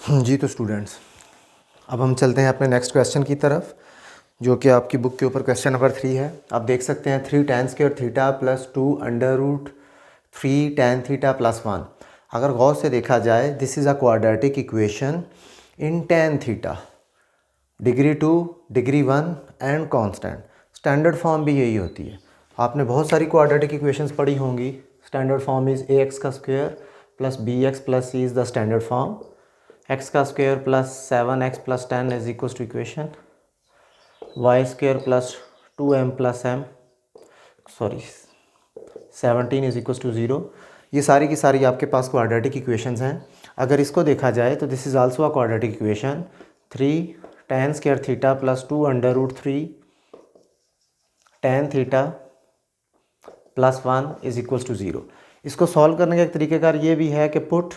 जी तो स्टूडेंट्स, अब हम चलते हैं अपने नेक्स्ट क्वेश्चन की तरफ, जो कि आपकी बुक के ऊपर क्वेश्चन नंबर 3 है। आप देख सकते हैं 3 tan square theta plus 2 under root 3 tan theta plus 1। अगर गौर से देखा जाए, this is a quadratic equation in tan theta, degree 2, degree 1 and constant. Standard form भी यही होती है। आपने बहुत सारी क्वाड्रेटिक इक्वेशंस पढ़ी होंगी। स्टैंडर्ड फॉर्म इज़ ax का square plus bx plus c is the standard form. x का square plus 7x plus 10 is equal to equation. Y square plus 2m plus m, sorry 17 is equal to 0। ये सारी की सारी आपके पास quadratic equations हैं। अगर इसको देखा जाए तो this is also a quadratic equation. 3 tan square theta plus 2 under root 3 tan theta plus 1 is equal to 0। इसको सॉल्व करने का एक तरीक़ेकार ये भी है कि put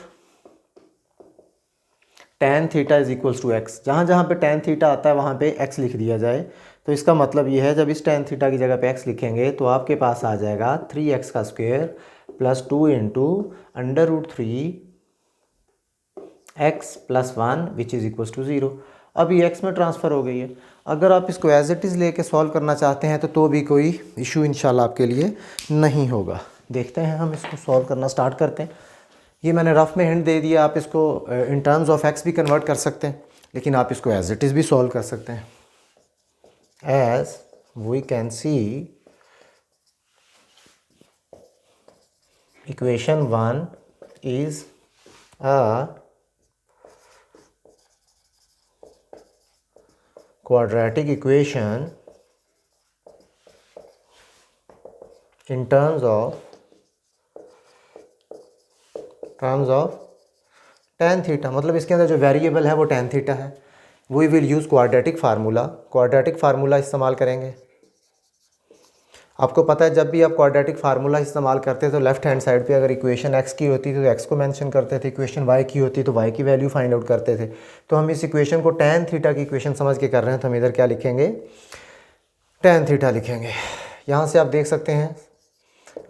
tan theta is equals to x. जहाँ जहाँ पे tan थीटा आता है वहाँ पे x लिख दिया जाए। तो इसका मतलब ये है, जब इस tan थीटा की जगह पे x लिखेंगे तो आपके पास आ जाएगा 3x का square plus 2 into under root 3 x plus 1 which is equals to 0। अब ये x में ट्रांसफ़र हो गई है। अगर आप इसको एज इट इज़ लेके सॉल्व करना चाहते हैं तो भी कोई इशू इंशाल्लाह आपके लिए नहीं होगा। देखते हैं, हम इसको सॉल्व करना स्टार्ट करते हैं। ये मैंने रफ में हिंट दे दिया, आप इसको इन टर्म्स ऑफ एक्स भी कन्वर्ट कर सकते हैं, लेकिन आप इसको एज इट इज़ भी सॉल्व कर सकते हैं। As we can see, equation 1 is a quadratic equation in terms of tan theta. मतलब इसके अंदर जो वेरिएबल है वो tan थीटा है। We will use quadratic formula इस्तेमाल करेंगे। आपको पता है, जब भी आप क्वाड्रेटिक फार्मूला इस्तेमाल करते हैं तो लेफ्ट हैंड साइड पे अगर इक्वेशन x की होती तो x को मेंशन करते थे, इक्वेशन y की होती तो y की वैल्यू फाइंड आउट करते थे। तो हम इस इक्वेशन को tan थीटा की इक्वेशन समझ के कर रहे हैं, तो हम इधर क्या लिखेंगे, tan थीटा लिखेंगे। यहाँ से आप देख सकते हैं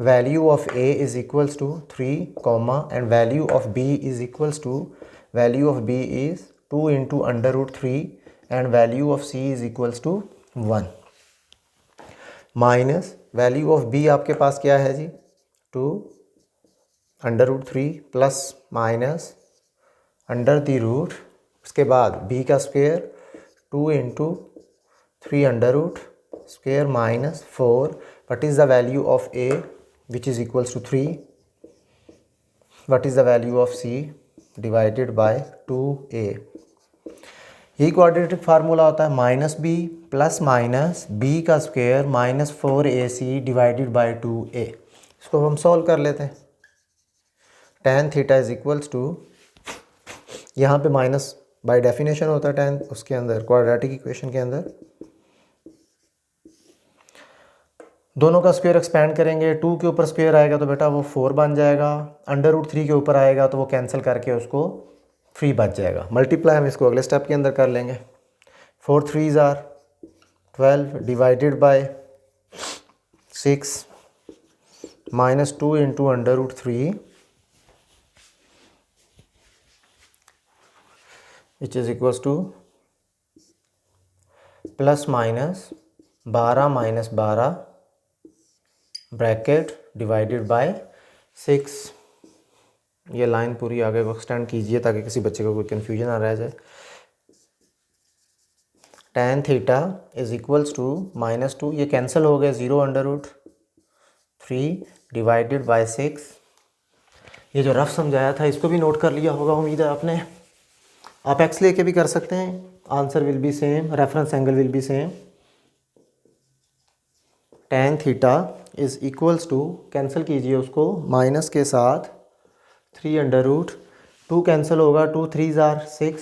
value of a is equals to 3 comma and value of b is equals to, value of b is 2 into under root 3 and value of c is equals to 1 minus value of b आपके पास क्या है जी, 2 under root 3 plus minus under the root, उसके बाद b का square 2 into 3 under root square minus 4। What is the value of a which is equals to 3। What is the value of c divided by 2a। यही quadratic formula होता है, minus B plus minus B का square minus 4ac divided by 2a। इसको हम solve कर लेते हैं। tan theta is equals to, यहाँ पे माइनस बाय डेफिनेशन होता है tan, उसके अंदर क्वाड्रेटिक इक्वेशन के अंदर दोनों का स्क्वायर एक्सपेंड करेंगे। 2 के ऊपर स्क्वायर आएगा तो बेटा वो 4 बन जाएगा, अंडर रूट 3 के ऊपर आएगा तो वो कैंसिल करके उसको 3 बच जाएगा। मल्टीप्लाई हम इसको अगले स्टेप के अंदर कर लेंगे। 4 3s are 12 divided by 6 minus 2 into under root 3 which is equals to plus minus 12 minus 12 bracket divided by 6। ये लाइन पूरी आगे को एक्सटेंड कीजिए ताकि किसी बच्चे को कोई कन्फ्यूजन ना रह जाए। tan theta is equals to minus 2, ये कैंसिल हो गया, 0 अंडर रूट 3 डिवाइडेड बाय 6। ये जो रफ समझाया था इसको भी नोट कर लिया होगा उम्मीद है आपने। आप x लेके भी कर सकते हैं, answer will be same, reference angle will be same. tan theta is equals to, cancel कीजिए उसको माइनस के साथ 3 अंडर रूट, 2 कैंसिल होगा, 2 3s are 6,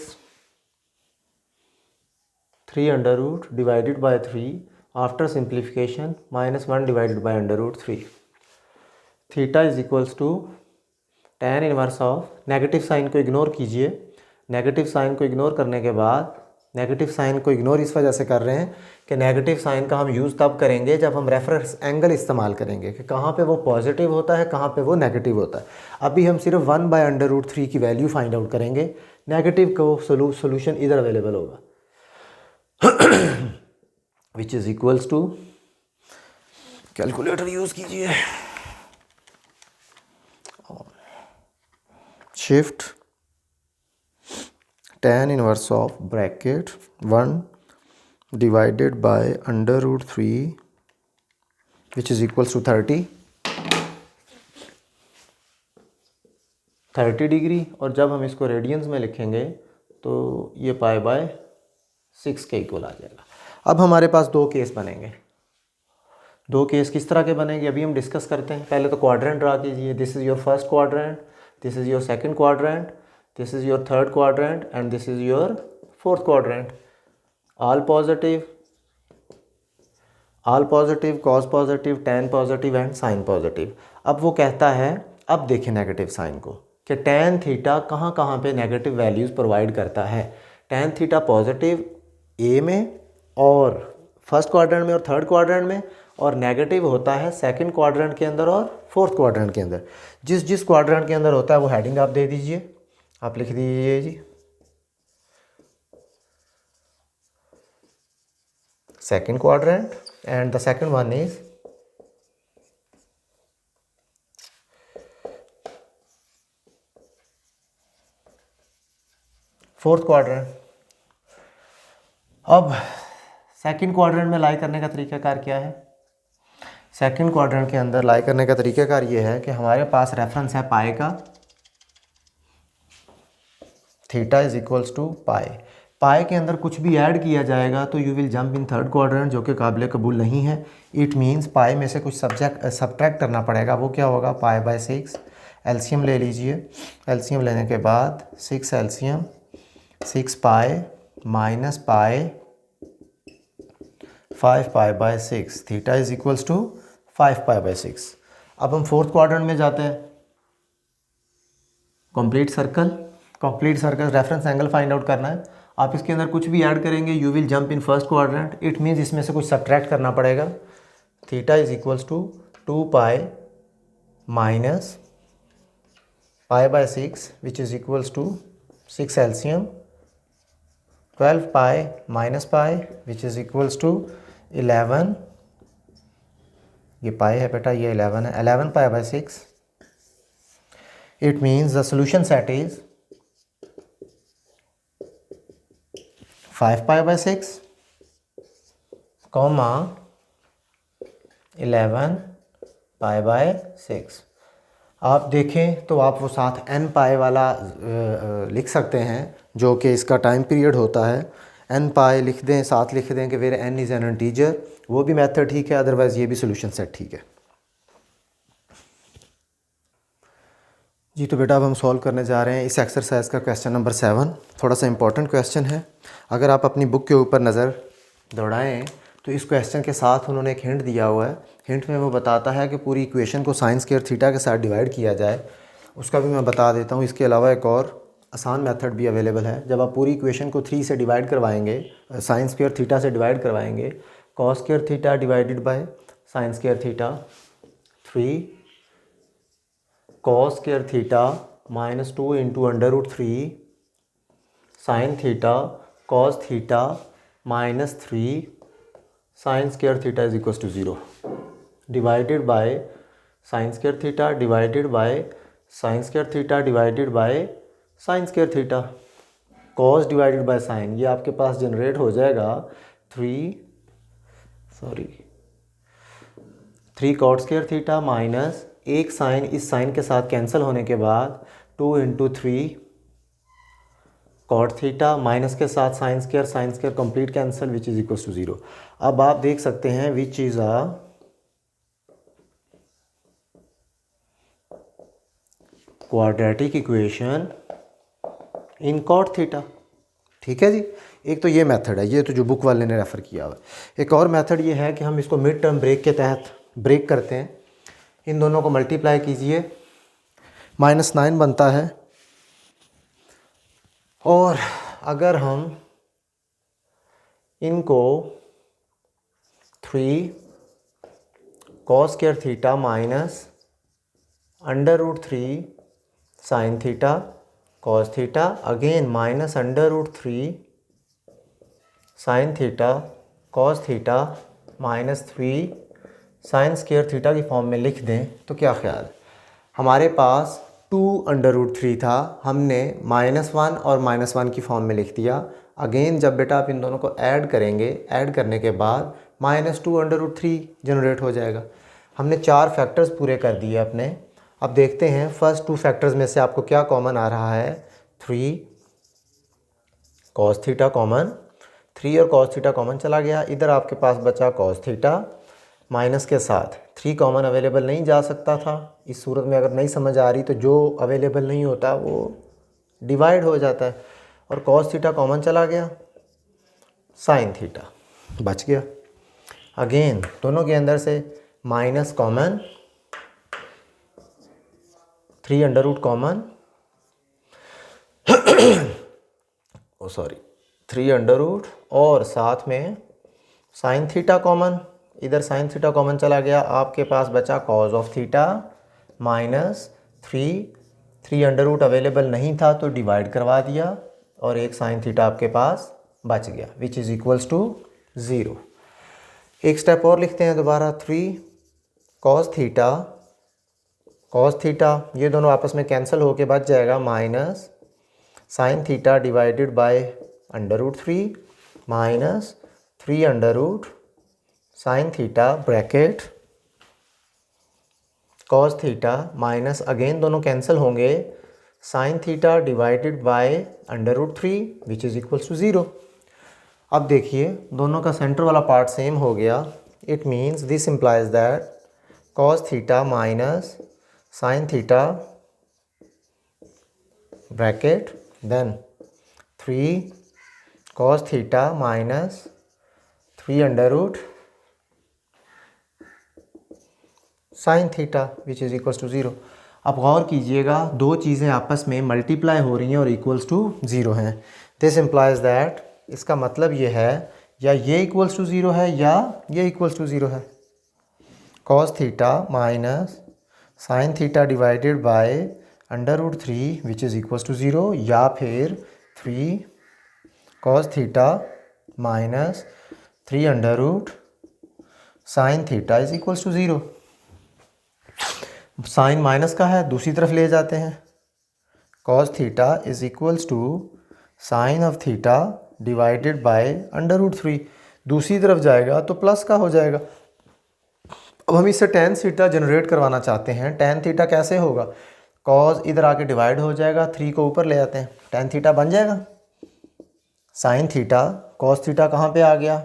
3 under root divided by 3 after simplification minus 1 divided by under root 3। Theta is equals to tan inverse of, negative sign को ignore कीजिए। Negative sign को ignore करने के बाद, नेगेटिव साइन को ignore इस वजह से कर रहे हैं कि नेगेटिव साइन का हम यूज़ तब करेंगे जब हम रेफरेंस एंगल इस्तेमाल करेंगे कि कहाँ पे वो पॉजिटिव होता है, कहाँ पे वो नेगेटिव होता है। अभी हम सिर्फ 1 बाय अंडर रूट 3 की वैल्यू फाइंड आउट करेंगे, नेगेटिव को सोल्यूशन इधर अवेलेबल होगा, which is equals to, calculator use कीजिए, shift tan inverse of bracket 1 divided by √3 which is equals to 30 degree, और जब हम इसको रेडियंस में लिखेंगे तो ये π/6 के इक्वल आ जाएगा। अब हमारे पास दो केस बनेंगे। दो केस किस तरह के बनेंगे अभी हम डिस्कस करते हैं। पहले तो क्वाड्रेंट ड्रा कीजिए। This is your first quadrant, this is your second quadrant, this is your third quadrant and this is your fourth quadrant. All positive, cos positive, tan positive and sine positive. अब वो कहता है, अब देखें negative sign को, कि tan theta कहाँ कहाँ पे नेगेटिव वैल्यूज़ प्रोवाइड करता है। टैन थीटा पॉजिटिव ए में और फर्स्ट क्वाड्रेंट में और थर्ड क्वाड्रेंट में, और नेगेटिव होता है सेकंड क्वाड्रेंट के अंदर और फोर्थ क्वाड्रेंट के अंदर। जिस जिस क्वाड्रेंट के अंदर होता है वो हेडिंग आप दे दीजिए, आप लिख दीजिए जी second quadrant and the second one is fourth quadrant. अब सेकंड क्वाड्रेंट में लाई करने का तरीकाकार क्या है? सेकंड क्वाड्रेंट के अंदर लाई करने का तरीकाकार ये है कि हमारे पास रेफरेंस है पाई का, थीटा इज इक्वल्स टू पाई। पाई के अंदर कुछ भी ऐड किया जाएगा तो you will jump in third quadrant, जो कि काबिल कबूल नहीं है। इट मीन्स पाई में से कुछ सब्ट्रैक्ट करना पड़ेगा। वो क्या होगा? π/6। एलसीएम ले लीजिए। एलसीएम लेने के बाद 6 LCM 6 pi minus pi 5 π/6, theta is equals to 5 π/6। अब हम फोर्थ क्वाड्रेंट में जाते हैं। Complete circle reference angle find out करना है। आप इसके अंदर कुछ भी ऐड करेंगे, you will jump in first quadrant. It means इसमें से कुछ सब्ट्रैक्ट करना पड़ेगा। Theta is equals to 2 pi minus π/6 which is equals to 6 LCM 12 pi minus pi which is equals to 11। ये पाई है बेटा, ये 11 है। 11 π/6। It means the solution set is 5 π/6 comma 11 π/6। आप देखें तो आप वो साथ n पाई वाला लिख सकते हैं, जो कि इसका टाइम पीरियड होता है। n पाई लिख दें, साथ लिख दें कि where n is an integer. वो भी मेथड ठीक है, अदरवाइज़ ये भी सोल्यूशन सेट ठीक है जी। तो बेटा अब हम सॉल्व करने जा रहे हैं इस एक्सरसाइज का क्वेश्चन नंबर 7। थोड़ा सा इंपॉर्टेंट क्वेश्चन है। अगर आप अपनी बुक के ऊपर नज़र दौड़ाएं तो इस क्वेश्चन के साथ उन्होंने एक हिंट दिया हुआ है। हिंट में वो बताता है कि पूरी इक्वेशन को साइन स्क्वायर थीटा के साथ डिवाइड किया जाए। उसका भी मैं बता देता हूँ। इसके अलावा एक और आसान मेथड भी अवेलेबल है। जब आप पूरी इक्वेशन को 3 से डिवाइड करवाएंगे, साइन स्क्वायर थीटा से डिवाइड करवाएंगे, cos square theta divided by sine square theta 3 cos square theta minus 2 into √3 sine theta cos theta minus 3 sine square theta is equal to 0 divided by sine square theta divided by sine square theta divided by sine square theta. Cos divided by sine, ये आपके पास generate हो जाएगा 3 cot square theta minus एक sign इस sign के साथ cancel होने के बाद 2 इंटू 3 कॉट थीटा माइनस के साथ sine square complete cancel which is equal to 0। अब आप देख सकते हैं which is a quadratic equation in cot theta. ठीक है जी। एक तो ये मेथड है, ये तो जो बुक वाले ने रेफ़र किया हुआ है। एक और मेथड ये है कि हम इसको मिड टर्म ब्रेक के तहत ब्रेक करते हैं। इन दोनों को मल्टीप्लाई कीजिए, -9 बनता है। और अगर हम इनको 3 cos square theta minus √3 sine theta cos theta, again minus under root 3 sine theta cos theta minus 3 sine square theta की फॉर्म में लिख दें तो क्या ख्याल है? हमारे पास 2 अंडर रूट 3 था, हमने -1 और -1 की फॉर्म में लिख दिया। अगेन जब बेटा आप इन दोनों को ऐड करेंगे, ऐड करने के बाद -2 अंडर रूट 3 जनरेट हो जाएगा। हमने 4 फैक्टर्स पूरे कर दिए अपने। अब देखते हैं फर्स्ट 2 फैक्टर्स में से आपको क्या कॉमन आ रहा है। 3 कॉस थीटा कॉमन, 3 और कॉस थीटा कॉमन चला गया। इधर आपके पास बचा कॉस थीटा, माइनस के साथ 3 कॉमन अवेलेबल नहीं जा सकता था। इस सूरत में अगर नहीं समझ आ रही तो जो अवेलेबल नहीं होता वो डिवाइड हो जाता है, और कॉस थीटा कॉमन चला गया, साइन थीटा बच गया। अगेन दोनों के अंदर से minus common, 3 under root common, oh sorry 3 under root, और साथ में साइन थीटा कॉमन। इधर साइन थीटा कॉमन चला गया, आपके पास बचा cos of theta minus 3 under root available नहीं था तो डिवाइड करवा दिया, और एक साइन थीटा आपके पास बच गया विच इज़ इक्वल्स टू 0। एक स्टेप और लिखते हैं दोबारा। 3 कॉस थीटा ये दोनों आपस में कैंसिल होके बच जाएगा, minus sine theta divided by under root 3 minus 3 under root sine theta bracket cos theta minus, again दोनों कैंसिल होंगे, sine theta divided by under root 3 which is equals to 0। अब देखिए दोनों का सेंटर वाला पार्ट सेम हो गया। It means this implies that cos theta minus sine theta bracket then 3 cos theta minus 3 under root sine theta which is equals to 0। अब गौर कीजिएगा, दो चीज़ें आपस में मल्टीप्लाई हो रही हैं और इक्वल्स टू 0 हैं। दिस इम्प्लाइज दैट, इसका मतलब ये है या ये इक्वल्स टू 0 है या ये इक्वल्स टू 0 है। Cos theta minus sine theta divided by under root 3 which is equals to 0, या फिर 3 cos theta minus 3 under root sine theta is equals to 0। Sine minus का है, दूसरी तरफ ले जाते हैं। Cos theta is equals to sine of theta divided by under root 3, दूसरी तरफ जाएगा तो प्लस का हो जाएगा। अब हम इससे टेन थीटा जनरेट करवाना चाहते हैं। टेन थीटा कैसे होगा, कॉस इधर आके डिवाइड हो जाएगा, 3 को ऊपर ले आते हैं, टेन थीटा बन जाएगा। साइन थीटा कॉस थीटा कहाँ पे आ गया,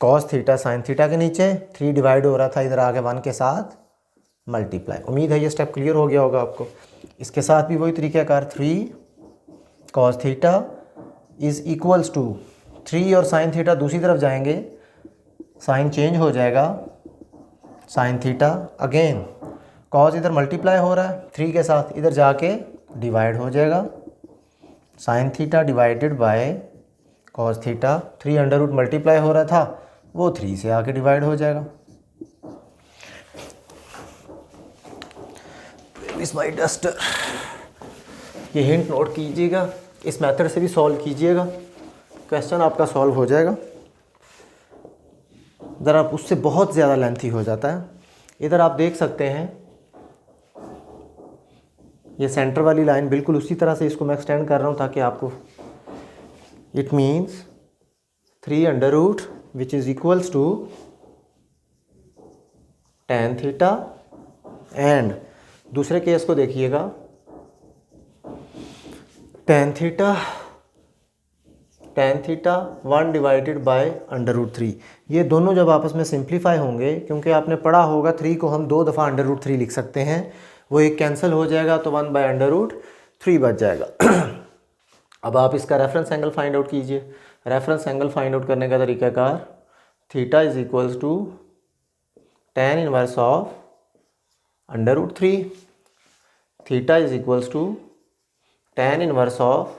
कॉस थीटा साइन थीटा के नीचे, 3 डिवाइड हो रहा था, इधर आगे 1 के साथ मल्टीप्लाई। उम्मीद है ये स्टेप क्लियर हो गया होगा आपको। इसके साथ भी वही तरीक़ाकार, 3 cos theta is equals to 3 और साइन थीटा दूसरी तरफ जाएंगे, साइन चेंज हो जाएगा, साइन थीटा, अगेन कॉस इधर मल्टीप्लाई हो रहा है 3 के साथ, इधर जाके डिवाइड हो जाएगा, sine theta divided by cos theta, 3 under root multiply हो रहा था वो 3 से आके डिवाइड हो जाएगा। इस माई डस्टर, ये हिंट नोट कीजिएगा, इस मेथड से भी सॉल्व कीजिएगा, क्वेश्चन आपका सॉल्व हो जाएगा। ज़रा उससे बहुत ज़्यादा लेंथी हो जाता है। इधर आप देख सकते हैं ये सेंटर वाली लाइन बिल्कुल उसी तरह से, इसको मैं एक्सटेंड कर रहा हूँ ताकि आपको, it means 3 under root which is equals to tan theta, and दूसरे केस को देखिएगा, tan theta 1 divided by under root 3। ये दोनों जब आपस में सिंप्लीफाई होंगे, क्योंकि आपने पढ़ा होगा 3 को हम 2 दफ़ा अंडर रूट 3 लिख सकते हैं, वो एक कैंसिल हो जाएगा तो 1 बाय अंडर रूट 3 बच जाएगा। अब आप इसका रेफरेंस एंगल फाइंड आउट कीजिए। रेफरेंस एंगल फाइंड आउट करने का तरीक़ाकार, theta is equals to tan inverse of under root 3, theta is equals to tan inverse of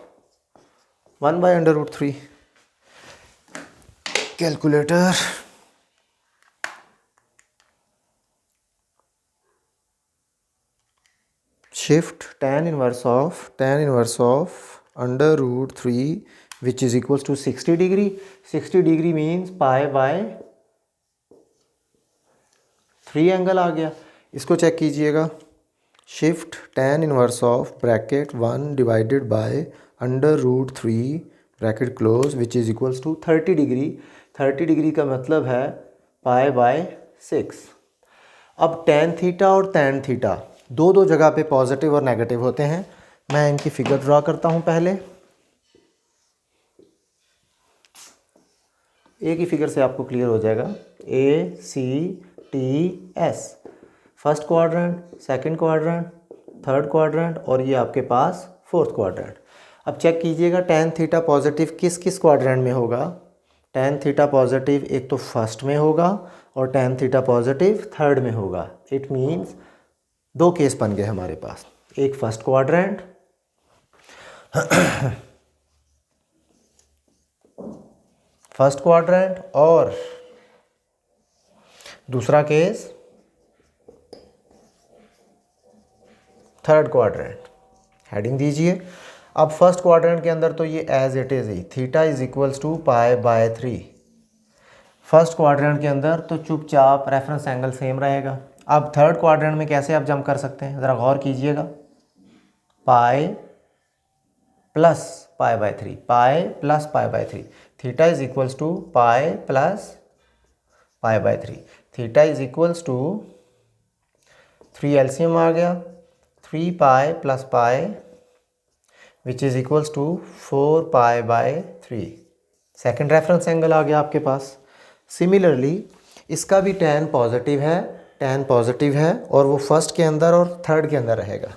1 by under root 3। Calculator, shift tan inverse of under root 3 which is equals to 60 degree. 60 degree means pi by 3 angle आ गया. इसको check कीजिएगा. Shift tan inverse of bracket 1 divided by under root 3 bracket close which is equals to 30 degree. 30 degree का मतलब है pi by 6. अब tan theta और tan theta दो जगह पे पॉजिटिव और नेगेटिव होते हैं. मैं इनकी फिगर ड्रा करता हूँ. पहले एक ही फिगर से आपको क्लियर हो जाएगा. ACTS first quadrant, second quadrant, third quadrant और ये आपके पास फोर्थ क्वाड्रेंट. अब चेक कीजिएगा tan थीटा पॉजिटिव किस किस क्वाड्रेंट में होगा. tan थीटा पॉजिटिव एक तो फर्स्ट में होगा और tan थीटा पॉजिटिव थर्ड में होगा. इट मीन्स दो केस बन गए हमारे पास. एक फर्स्ट क्वाड्रेंट फर्स्ट क्वाड्रेंट और दूसरा केस थर्ड क्वाड्रेंट. हेडिंग दीजिए. अब फर्स्ट क्वाड्रेंट के अंदर तो ये एज इट इज़ ही theta is equals to pi by 3. First quadrant के अंदर तो चुपचाप रेफरेंस एंगल सेम रहेगा. अब थर्ड क्वाड्रेंट में कैसे आप जंप कर सकते हैं ज़रा गौर कीजिएगा. Pi plus pi by 3, pi plus pi by 3. Theta is equals to pi plus pi by 3. Theta is equals to 3 LCM आ गया. 3 pi plus pi which is equals to 4 pi by 3. Second reference angle आ गया आपके पास. Similarly इसका भी tan positive है और वो फर्स्ट के अंदर और थर्ड के अंदर रहेगा.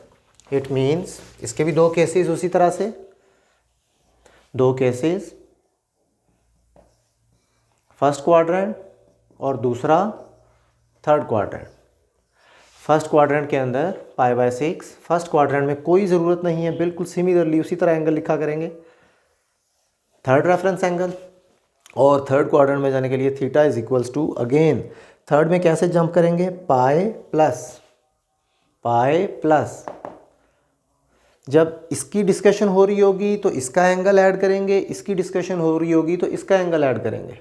इट मीन्स इसके भी दो केसेस उसी तरह से. दो केसेस फर्स्ट क्वाड्रेंट और दूसरा थर्ड क्वाड्रेंट. फर्स्ट क्वाड्रेंट के अंदर पाई बाय 6. फर्स्ट क्वाड्रेंट में कोई ज़रूरत नहीं है, बिल्कुल सिमिलरली उसी तरह एंगल लिखा करेंगे. थर्ड रेफरेंस एंगल और थर्ड क्वाड्रेंट में जाने के लिए theta is equals to again third में कैसे जंप करेंगे. पाई प्लस जब इसकी डिस्कशन हो रही होगी तो इसका एंगल ऐड करेंगे, इसकी डिस्कशन हो रही होगी तो इसका एंगल ऐड करेंगे.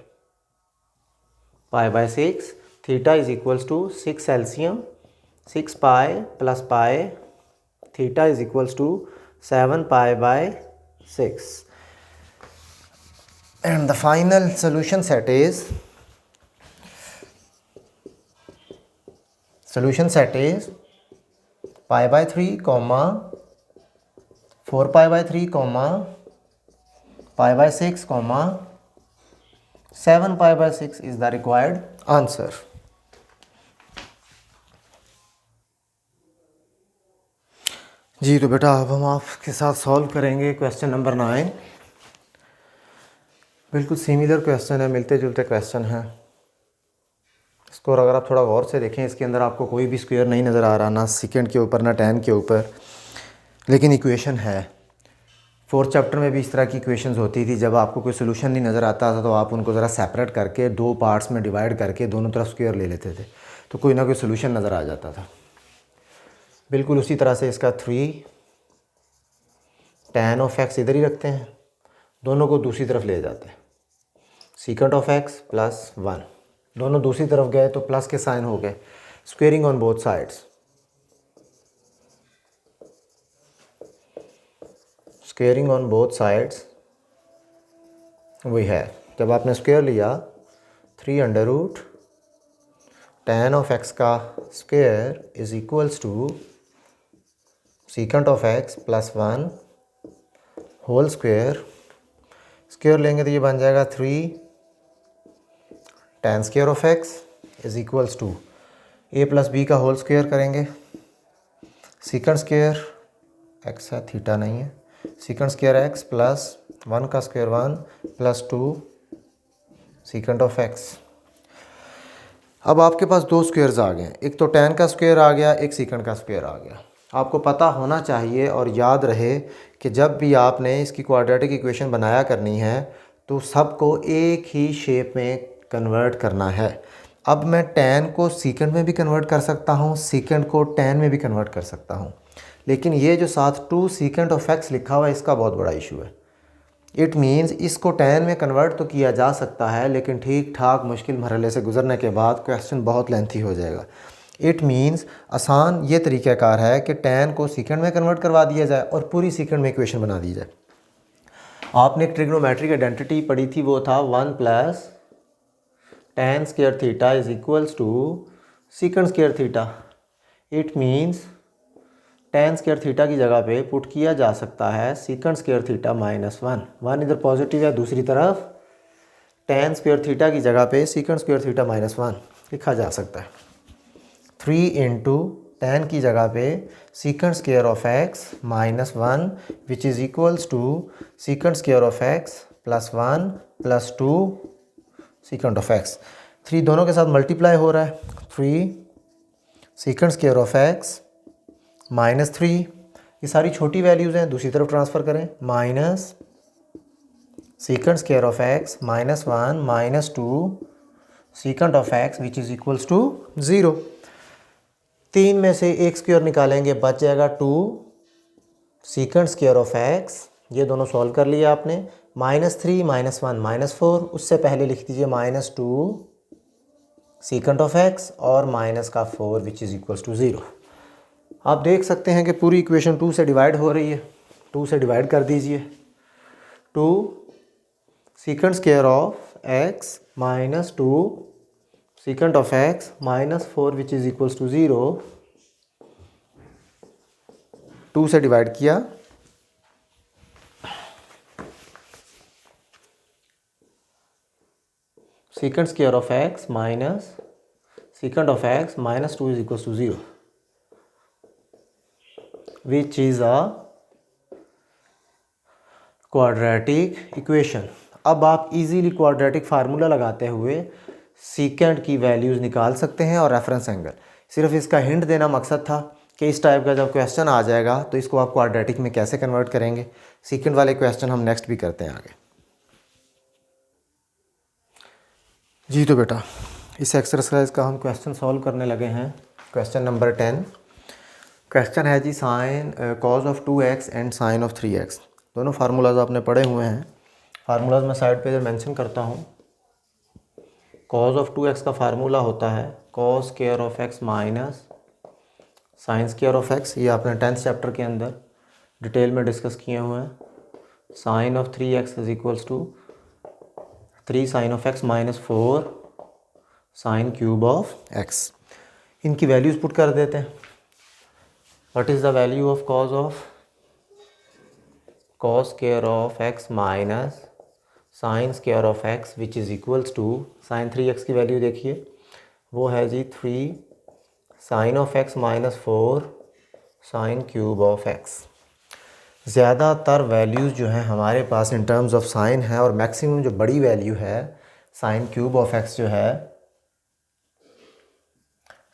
Pi by 6 theta is equals to 6 LCM 6 pi plus pi. Theta is equals to 7 pi by 6. And the final solution set is pi by 3 comma 4 pi by 3 comma pi by 6 comma 7 pi by 6 is the required answer. जी तो बेटा अब हम आपके साथ solve करेंगे question number 9. बिल्कुल similar question है, मिलते जुलते क्वेश्चन है. इसको अगर आप थोड़ा गौर से देखें इसके अंदर आपको कोई भी स्क्वायर नहीं नज़र आ रहा, ना सेकेंड के ऊपर ना tan के ऊपर, लेकिन इक्वेशन है. फोर्थ चैप्टर में भी इस तरह की इक्वेशंस होती थी. जब आपको कोई सोल्यूशन नहीं नज़र आता था तो आप उनको ज़रा सेपरेट करके दो पार्ट्स में डिवाइड करके दोनों तरफ स्क्वायर ले लेते थे तो कोई ना कोई सोल्यूशन नज़र आ जाता था. बिल्कुल उसी तरह से इसका 3 tan ऑफ x इधर ही रखते हैं, दोनों को दूसरी तरफ ले जाते हैं. सीकेंट ऑफ x प्लस 1 दोनों दूसरी तरफ गए तो प्लस के साइन हो गए. Squaring on both sides. Squaring on both sides वही है. जब आपने स्क्वेयर लिया 3 under root tan of x का square is equals to secant of x plus 1 whole square. Square लेंगे तो ये बन जाएगा 3 tan square of x is equals to a plus b का होल स्क्वेयर करेंगे. सीकेंट स्क्वेयर x है, theta नहीं है. सीकेंट स्क्वेयर x प्लस 1 का square 1 plus 2 secant of x. अब आपके पास दो स्क्वेयर्स आ गए, एक तो tan का स्क्वेयर आ गया, एक सीकेंट का स्क्वेयर आ गया. आपको पता होना चाहिए और याद रहे कि जब भी आपने इसकी क्वाड्रेटिक इक्वेशन बनाया करनी है तो सबको एक ही शेप में कन्वर्ट करना है. अब मैं tan को सीकेंट में भी कन्वर्ट कर सकता हूँ, सीकेंट को tan में भी कन्वर्ट कर सकता हूँ, लेकिन ये जो साथ 2 सीकेंट ऑफ एक्स लिखा हुआ है इसका बहुत बड़ा इशू है। इट मीन्स इसको tan में कन्वर्ट तो किया जा सकता है, लेकिन ठीक ठाक मुश्किल मरहले से गुजरने के बाद क्वेश्चन बहुत लेंथी हो जाएगा। इट मीन्स आसान ये तरीक़ाकार है कि tan को सीकेंड में कन्वर्ट करवा दिया जाए और पूरी सीकेंड में इक्वेशन बना दी जाए। आपने एक ट्रिग्नोमेट्रिक आइडेंटिटी पढ़ी थी, वो था 1 plus tan square theta is equals to secant square theta. It means tan square theta की जगह पे पुट किया जा सकता है सीकेंड स्क्वायर थीटा -1 इधर पॉजिटिव है, दूसरी तरफ tan स्क्वायर थीटा की जगह पे सीकेंड स्क्वायर थीटा -1 लिखा जा सकता है। 3 इंटू tan की जगह पे secant square of x -1 which is equals to secant square of x +1 +2 secant of x। 3 दोनों के साथ मल्टीप्लाई हो रहा है। 3 सीकेंड स्क्वायर ऑफ x -3, ये सारी छोटी वैल्यूज़ हैं, दूसरी तरफ ट्रांसफ़र करें। Minus secant square of x -1 -2 secant of x which is equals to 0। 3 में से एक स्क्वायर निकालेंगे, बच जाएगा 2 सीकेंड स्क्वायर ऑफ x। ये दोनों सॉल्व कर लिया आपने। -3 -1 -4, उससे पहले लिख दीजिए -2 सीकेंड ऑफ x और माइनस का 4 विच इज़ इक्वल्स टू 0। आप देख सकते हैं कि पूरी इक्वेशन 2 से डिवाइड हो रही है। 2 से डिवाइड कर दीजिए। 2 secant square of x -2 secant of x -4 which is equals to 0। 2 से डिवाइड किया, secant square of x minus secant of x -2 is equals to 0 which is a quadratic equation। अब आप इजीली क्वाड्रेटिक फार्मूला लगाते हुए सीकेंड की values निकाल सकते हैं और रेफरेंस एंगल। सिर्फ इसका हिंट देना मकसद था कि इस टाइप का जब क्वेश्चन आ जाएगा तो इसको आप क्वाड्रेटिक में कैसे कन्वर्ट करेंगे। सीकेंड वाले क्वेश्चन हम नेक्स्ट भी करते हैं आगे। जी तो बेटा, इस एक्सरसाइज का हम क्वेश्चन सॉल्व करने लगे हैं। क्वेश्चन नंबर 10 क्वेश्चन है जी sine cos of 2x and sine of 3x। दोनों फार्मूलाज आपने पढ़े हुए हैं। फार्मूलाज मैं साइड पे मेंशन करता हूँ। कॉज ऑफ 2x का फार्मूला होता है cos square of x minus sine square of x। ये आपने 10th चैप्टर के अंदर डिटेल में डिस्कस किए हुए हैं। Sine of 3x is equals to 3 sine of x -4 sine cube of x। इनकी वैल्यूज़ पुट कर देते हैं। What is the value of cos square of x minus sin square of x which is equals to sin 3x की value देखिए, वो है जी 3 sin of x -4 sin cube of x। ज़्यादातर values जो हैं हमारे पास इन टर्म्स ऑफ साइन है और मैक्सिमम जो बड़ी वैल्यू है sin क्यूब ऑफ x जो है,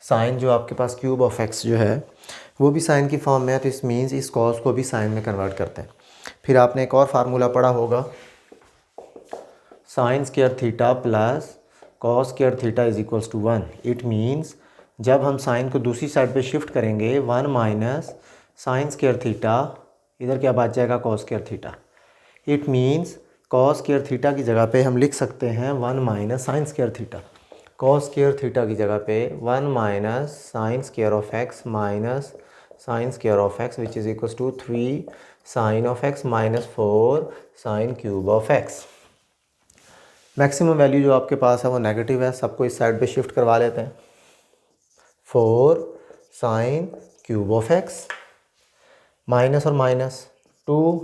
साइन जो आपके पास क्यूब ऑफ x जो है वो भी साइन की फॉर्म में है, तो इस मीन्स इस कॉस को भी साइन में कन्वर्ट करते हैं। फिर आपने एक और फार्मूला पढ़ा होगा sine square theta plus cos square theta is equals to 1। It means जब हम साइन को दूसरी साइड पे शिफ्ट करेंगे 1 माइनस साइन स्क्वायर थीटा, इधर क्या बच जाएगा cos square theta. It means cos square theta की जगह पे हम लिख सकते हैं 1 minus sine square theta. Cos square theta की जगह पे 1 minus sine square of x minus sine square of x which is equals to 3 sine of x -4 sine cube of x। Maximum value जो आपके पास है वो नेगेटिव है, सबको इस साइड पे शिफ्ट करवा लेते हैं। 4 sine cube of x minus और minus 2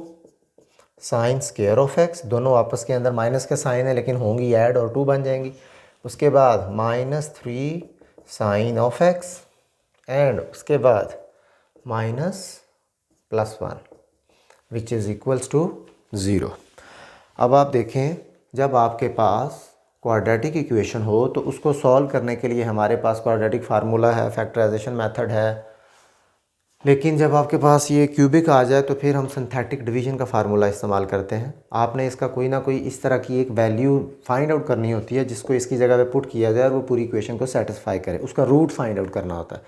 sine square of x। दोनों आपस के अंदर माइनस के साइन है लेकिन होंगी ऐड और 2 बन जाएंगी। उसके बाद -3 साइन ऑफ x एंड उसके बाद -+1 विच इज़ इक्वल्स टू 0। अब आप देखें, जब आपके पास क्वाड्रेटिक इक्वेशन हो तो उसको सॉल्व करने के लिए हमारे पास क्वाड्रेटिक फार्मूला है, फैक्टराइजेशन मेथड है। लेकिन जब आपके पास ये क्यूबिक आ जाए तो फिर हम सिंथेटिक डिवीजन का फार्मूला इस्तेमाल करते हैं। आपने इसका कोई ना कोई इस तरह की एक वैल्यू फाइंड आउट करनी होती है जिसको इसकी जगह पे पुट किया जाए और वो पूरी इक्वेशन को सेटिस्फाई करे, उसका रूट फाइंड आउट करना होता है।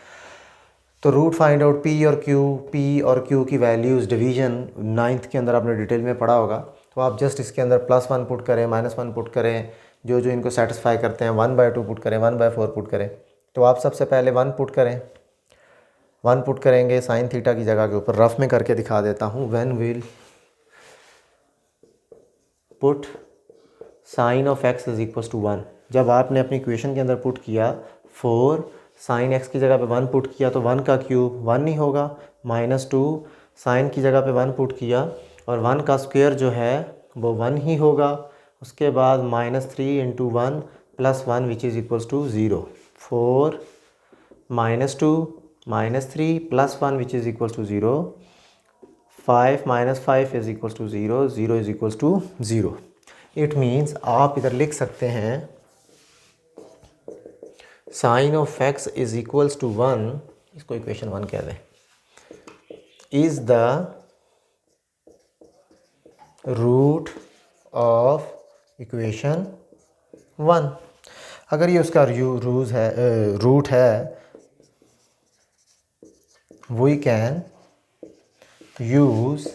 तो रूट फाइंड आउट पी और क्यू की वैल्यूज़ डिवीजन 9th के अंदर आपने डिटेल में पढ़ा होगा। तो आप जस्ट इसके अंदर +1 पुट करें, -1 पुट करें, जो जो इनको सेटिस्फाई करते हैं, 1/2 पुट करें, 1/4 पुट करें। तो आप सबसे पहले 1 पुट करें, 1 पुट करेंगे साइन थीटा की जगह के ऊपर। रफ में करके दिखा देता हूँ। When will put sine of x is equal to 1, जब आपने अपनी इक्वेशन के अंदर पुट किया 4 साइन x की जगह पे 1 पुट किया तो 1 का क्यूब 1 नहीं होगा, -2 साइन की जगह पे 1 पुट किया और 1 का स्क्वायर जो है वो 1 ही होगा। उसके बाद -3 × 1 + 1 which is equals to 0। 4 -2 -3 + 1 which is equals to 0। 5 - 5 is equals to 0, 0 is equals to 0। It means आप इधर लिख सकते हैं sine of x is equals to 1, इसको इक्वेशन 1 कह दें, is the root of equation 1। अगर ये उसका रूट है we can use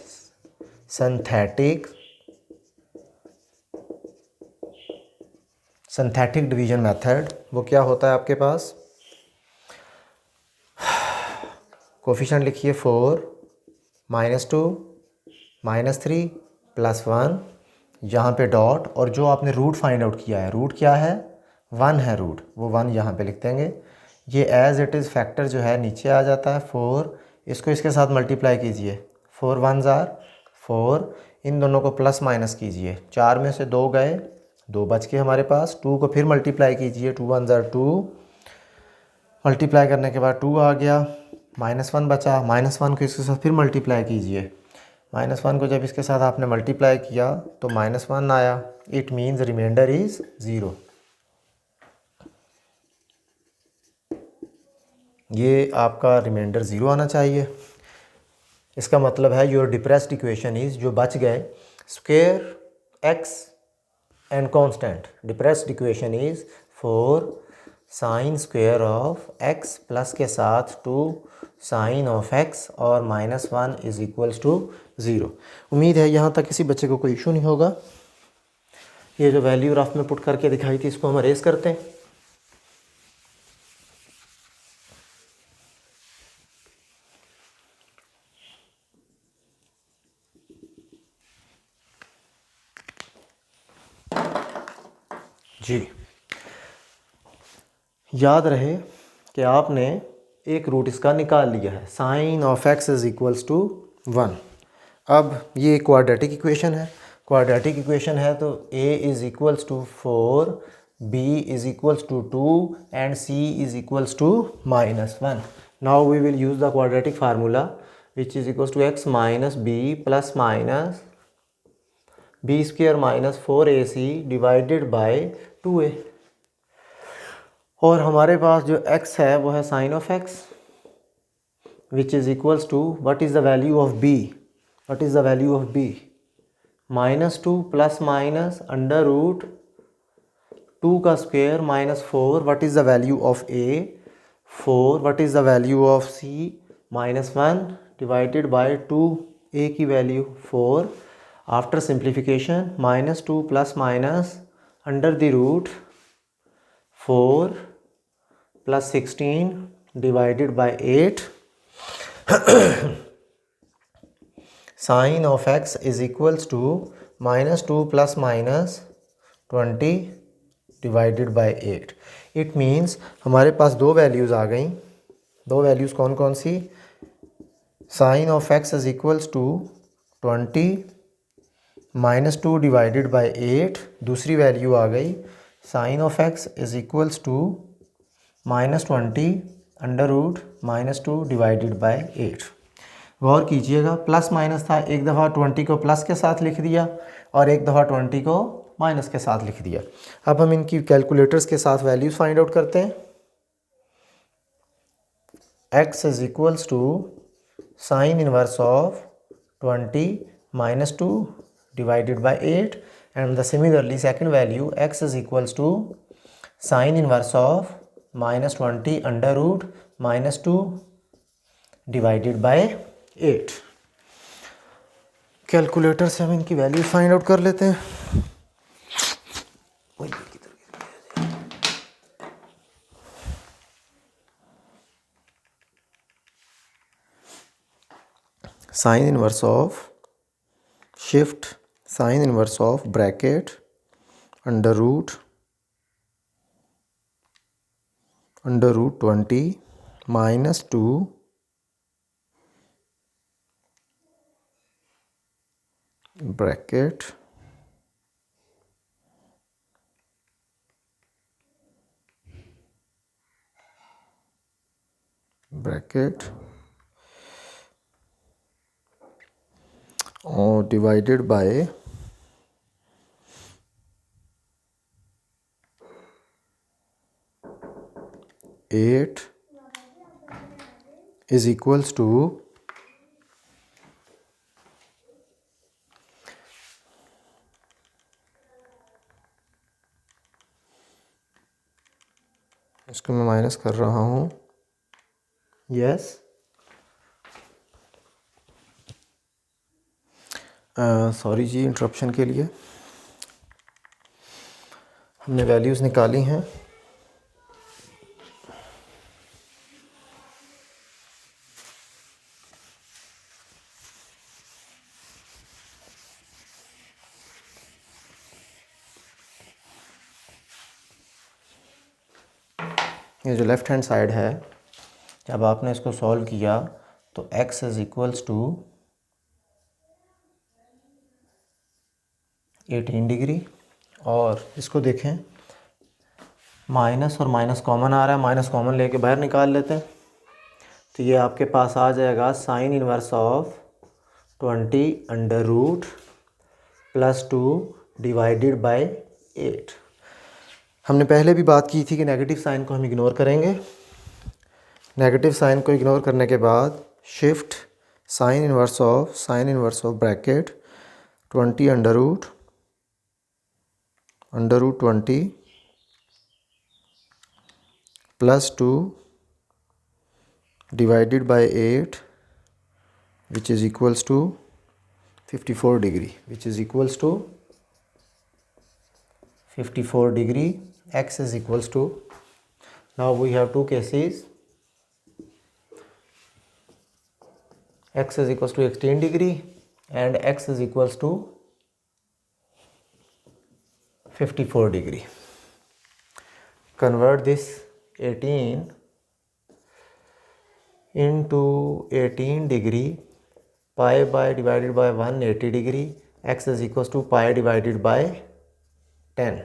synthetic division method. वो क्या होता है आपके पास, कोफिशिएंट लिखिए 4 -2 -3 + 1, यहाँ पे डॉट, और जो आपने रूट फाइंड आउट किया है, रूट क्या है 1 है, रूट वो 1 यहाँ पे लिख देंगे। ये एज इट इज़ फैक्टर जो है नीचे आ जाता है 4, इसको इसके साथ मल्टीप्लाई कीजिए, 4 1 ज़ार 4, इन दोनों को प्लस माइनस कीजिए, 4 में से 2 गए, 2 बच के हमारे पास, 2 को फिर मल्टीप्लाई कीजिए, 2 1 ज़ार 2, मल्टीप्लाई करने के बाद 2 आ गया, -1 बचा, -1 को इसके साथ फिर मल्टीप्लाई कीजिए, -1 को जब इसके साथ आपने मल्टीप्लाई किया तो -1 आया। It means remainder is 0। ये आपका रिमाइंडर 0 आना चाहिए। इसका मतलब है योर डिप्रेस्ड इक्वेशन इज़, जो बच गए, square x and constant, depressed equation is 4 sign square of x plus के साथ 2 साइन ऑफ x और -1 इज़ इक्वल्स टू 0। उम्मीद है यहाँ तक किसी बच्चे को कोई इशू नहीं होगा। ये जो वैल्यू रफ में पुट करके दिखाई थी इसको हम अरेज करते हैं। जी, याद रहे कि आपने एक रूट इसका निकाल लिया है, sine of x is equals to 1। अब ये क्वाड्रेटिक इक्वेशन है, क्वाड्रेटिक इक्वेशन है तो a is equals to 4, b is equals to 2 and c is equals to -1। Now we will use the quadratic formula which is equals to x minus b plus minus b square minus 4ac divided by 2a। और हमारे पास जो x है वो है sine of x which is equals to, what is the value of b, what is the value of b, -2 plus minus under root 2 का square -4, what is the value of a 4, what is the value of c -1 divided by 2, a की value 4। After simplification -2 plus minus under the root 4 plus 16 divided by 8 sine of x is equals to -2 plus minus 20 divided by 8। It means हमारे पास दो values आ गई। दो values कौन कौन सी, sine of x is equals to 20 -2 divided by 8, दूसरी value आ गई sine of x is equals to -20 under root -2 divided by 8। गौर कीजिएगा, प्लस माइनस था, एक दफ़ा 20 को प्लस के साथ लिख दिया और एक दफ़ा 20 को माइनस के साथ लिख दिया। अब हम इनकी कैलकुलेटर्स के साथ वैल्यूज़ फाइंड आउट करते हैं। x is equals to sine inverse of 20 -2 divided by 8 and the similarly second value x is equals to sine inverse of -20 under root -2 divided by 8। Calculator से हम इनकी वैल्यू फाइंड आउट कर लेते हैं। Sine inverse of shift sine inverse of bracket under root 20 minus 2 bracket और divided by 8 is equals to इसको मैं minus कर रहा हूँ। यस सॉरी जी इंटरप्शन के लिए। हमने वैल्यूज़ निकाली हैं। ये जो लेफ़्ट हैंड साइड है, जब आपने इसको सॉल्व किया तो x is equals to 18 degree, और इसको देखें माइनस और माइनस कॉमन आ रहा है, माइनस कॉमन लेके बाहर निकाल लेते हैं तो ये आपके पास आ जाएगा sine inverse of 20 under root plus 2 divided by 8। हमने पहले भी बात की थी कि नेगेटिव साइन को हम इग्नोर करेंगे। नेगेटिव साइन को इग्नोर करने के बाद shift sine inverse of bracket 20 under root 20 plus 2 divided by 8 which is equals to 54 degree, which is equals to 54 degree. X is equals to, now we have two cases, x is equals to 18 degree and x is equals to 54 degree. Convert this 18 into 18 degree, pi by divided by 180 degree, x is equals to pi divided by 10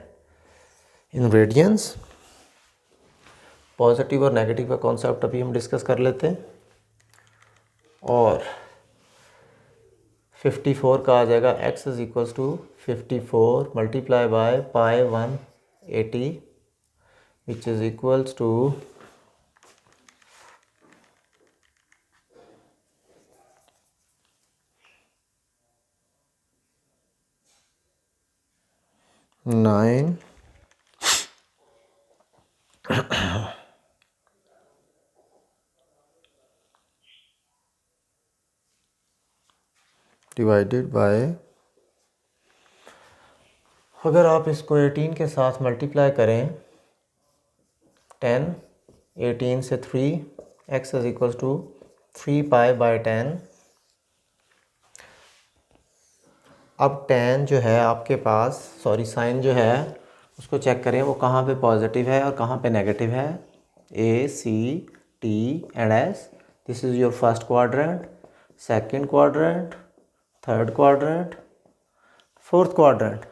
in radiance. Positive और negative का concept अभी हम discuss कर लेते हैं। और 54 का आ जाएगा x is equals to 54 multiply by pi 180 which is equals to 9 divided by, अगर आप इसको 18 के साथ मल्टीप्लाई करें 10, 18 से 3, x is equals to 3 pi by 10। अब 10 जो है आपके पास, सॉरी साइन जो है उसको चेक करें वो कहाँ पे पॉजिटिव है और कहाँ पे नेगेटिव है। A, C, T and S, this is your first quadrant, second quadrant, third quadrant, fourth quadrant.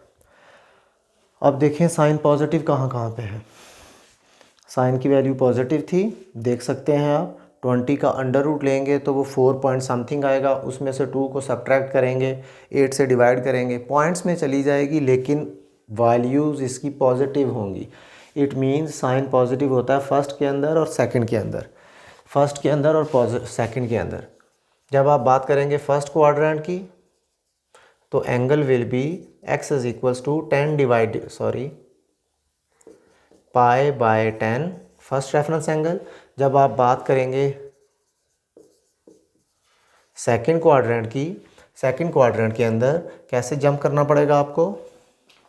अब देखें साइन पॉजिटिव कहाँ कहाँ पे है। साइन की वैल्यू पॉजिटिव थी, देख सकते हैं आप। 20 का अंडर रूट लेंगे तो वो 4 पॉइंट समथिंग आएगा, उसमें से 2 को सब्ट्रैक्ट करेंगे, 8 से डिवाइड करेंगे, पॉइंट्स में चली जाएगी लेकिन वैल्यूज़ इसकी पॉजिटिव होंगी। इट मीन्स साइन पॉजिटिव होता है फर्स्ट के अंदर और सेकंड के अंदर, फर्स्ट के अंदर और सेकंड के अंदर। जब आप बात करेंगे फर्स्ट क्वाड्रेंट की तो angle will be x is equals to 10 divide pi by 10 first reference angle. जब आप बात करेंगे सेकंड क्वाड्रेंट के अंदर कैसे जंप करना पड़ेगा आपको?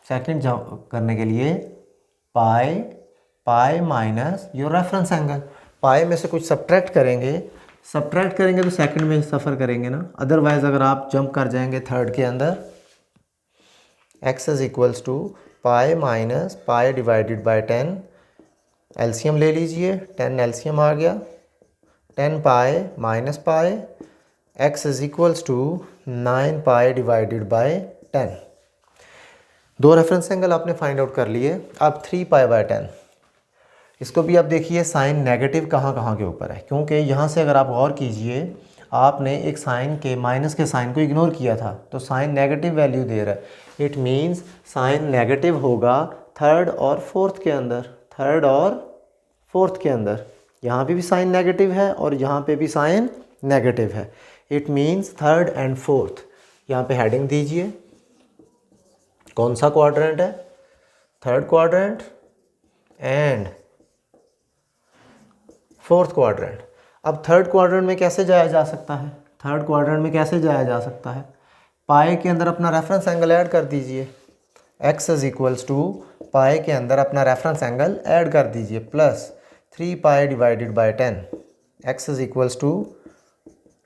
सेकंड जंप करने के लिए pi minus your reference angle, pi में से कुछ सब्ट्रैक्ट करेंगे तो सेकंड में सफ़र करेंगे ना, अदरवाइज़ अगर आप जंप कर जाएंगे थर्ड के अंदर, x is equals to pi minus pi divided by 10, LCM ले लीजिए, 10 एलसीएम आ गया, 10 pi minus pi, x is equals to 9 pi divided by 10। दो रेफरेंस एंगल आपने फाइंड आउट कर लिए। अब 3 पाई बाय 10, इसको भी आप देखिए साइन नेगेटिव कहाँ के ऊपर है, क्योंकि यहाँ से अगर आप गौर कीजिए आपने एक साइन के माइनस के साइन को इग्नोर किया था, तो साइन नेगेटिव वैल्यू दे रहा है। इट मीन्स साइन नेगेटिव होगा थर्ड और फोर्थ के अंदर, यहाँ पे भी साइन नेगेटिव है और यहाँ पे भी साइन नेगेटिव है। It means third and fourth. यहाँ पे हेडिंग दीजिए, कौन सा क्वाड्रेंट है? Third quadrant and fourth quadrant. अब थर्ड क्वाड्रेंट में कैसे जाया जा सकता है? पाई के अंदर अपना रेफरेंस एंगल ऐड कर दीजिए, x is equals to pi के अंदर अपना रेफरेंस एंगल ऐड कर दीजिए, plus 3 pi divided by 10, x is equals to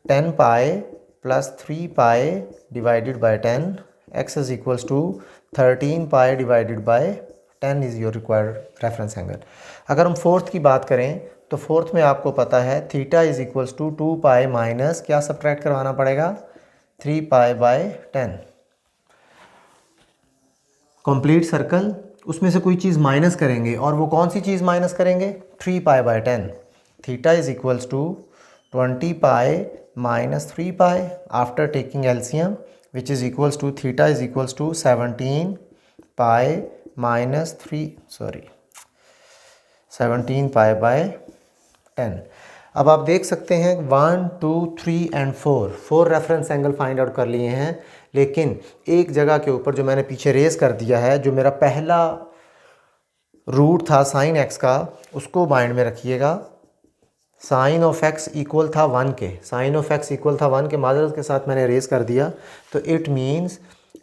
10 pi plus 3 pi divided by 10, x is equals to 13 pi divided by 10 is your required reference angle. अगर हम fourth की बात करें तो फोर्थ में आपको पता है theta is equals to 2 pi minus क्या सब्ट्रैक्ट करवाना पड़ेगा? 3 पाई बाय 10। कंप्लीट सर्कल, उसमें से कोई चीज़ माइनस करेंगे, और वो कौन सी चीज़ माइनस करेंगे? 3 pi by 10। Theta is equals to 20 pi minus 3 pi after taking LCM, which is equals to theta is equals to 17 pi minus 17 pi by 10। अब आप देख सकते हैं 1 2 3 and 4 reference angle find out कर लिए हैं, लेकिन एक जगह के ऊपर जो मैंने पीछे रेस कर दिया है, जो मेरा पहला रूट था साइन x का, उसको माइंड में रखिएगा। साइन ऑफ x इक्वल था 1 के, माजरत के साथ मैंने रेस कर दिया, तो इट मीन्स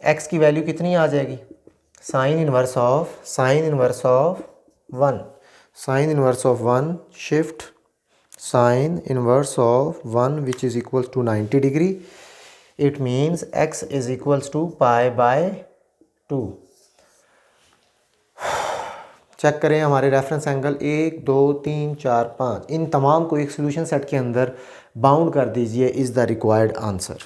x की वैल्यू कितनी आ जाएगी? Sine inverse of 1 shift sine inverse of 1 which is equals to 90 degree. It means x is equals to pi by 2। Check करें हमारे रेफरेंस एंगल 1 2 3 4 5, इन तमाम को एक सोल्यूशन सेट के अंदर बाउंड कर दीजिए, इज़ द रिक्वायर्ड आंसर।